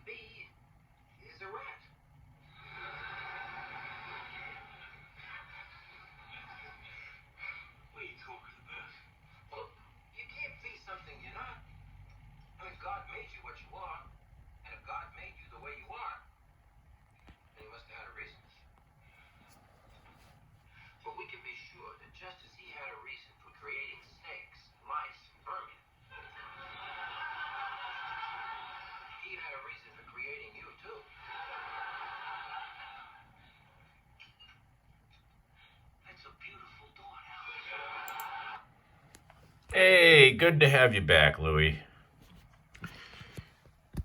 bee is a rat. What are you talking about? Well, you can't be something you're not. I mean, God made you what you are, and if God made you the way you are, then he must have had a reason. But we can be sure that just as he had a reason for creating snakes, mice, and vermin, he had a reason for creating you too. That's a beautiful thought, Alex. Hey, good to have you back, Louie.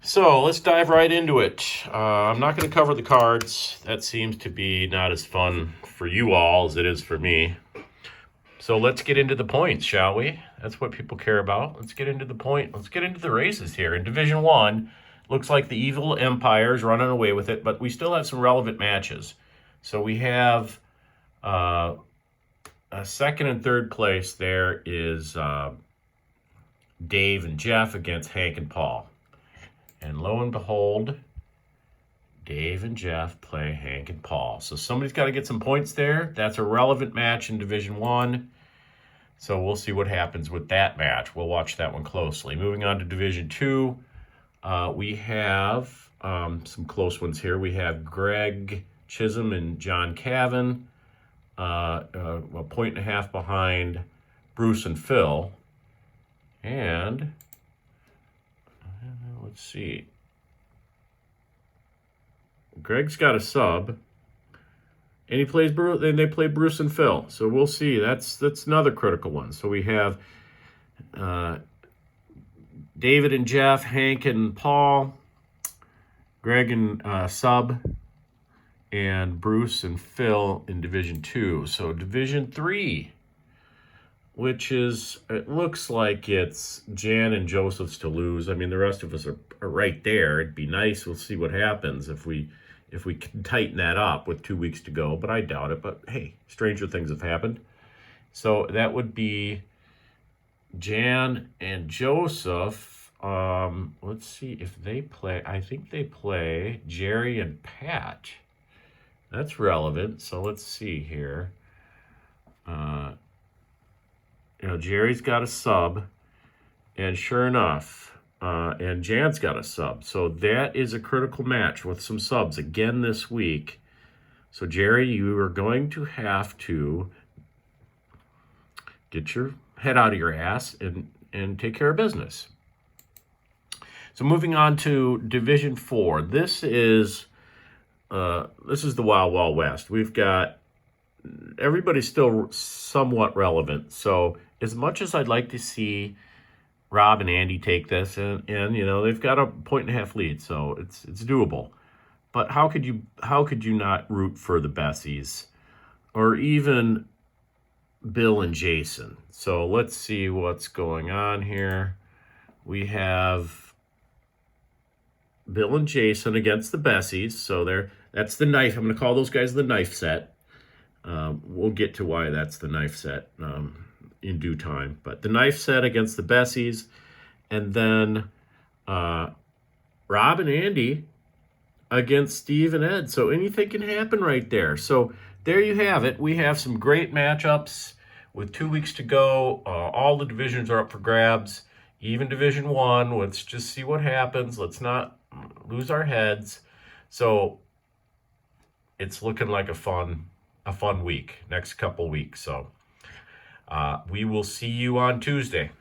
So let's dive right into it. I'm not going to cover the cards. That seems to be not as fun for you all as it is for me. So let's get into the points, shall we? That's what people care about. Let's get into the point. Let's get into the races here. In Division 1, looks like the Evil Empire's running away with it, but we still have some relevant matches. So we have a second and third place there is Dave and Jeff against Hank and Paul. And lo and behold, Dave and Jeff play Hank and Paul. So somebody's got to get some points there. That's a relevant match in Division 1. So we'll see what happens with that match. We'll watch that one closely. Moving on to Division 2, we have some close ones here. We have Greg Chisholm and John Cavan, a point and a half behind Bruce and Phil. And let's see. Greg's got a sub, and he plays Bruce. And they play Bruce and Phil. So we'll see. That's another critical one. So we have David and Jeff, Hank and Paul, Greg and sub, and Bruce and Phil in Division 2. So Division 3, which is, it looks like it's Jan and Joseph's to lose. I mean, the rest of us are right there. It'd be nice. We'll see what happens if we can tighten that up with 2 weeks to go, but I doubt it. But hey, stranger things have happened. So that would be Jan and Joseph. Let's see if they play. I think they play Jerry and Pat. That's relevant. So let's see here. Jerry's got a sub, and sure enough, and Jan's got a sub. So that is a critical match with some subs again this week. So Jerry, you are going to have to get your head out of your ass and take care of business. So moving on to Division 4. This is the Wild Wild West. We've got everybody's still somewhat relevant. So as much as I'd like to see Rob and Andy take this, and they've got a 1.5 lead, so it's doable. But how could you not root for the Bessies or even Bill and Jason? So let's see what's going on here. We have Bill and Jason against the Bessies. So that's the knife. I'm going to call those guys the knife set. We'll get to why that's the knife set in due time. But the knife set against the Bessies, and then Rob and Andy against Steve and Ed. So anything can happen right there. So there you have it. We have some great matchups with 2 weeks to go. All the divisions are up for grabs. Even Division 1. Let's just see what happens. Let's not lose our heads. So it's looking like a fun week, next couple weeks. So we will see you on Tuesday.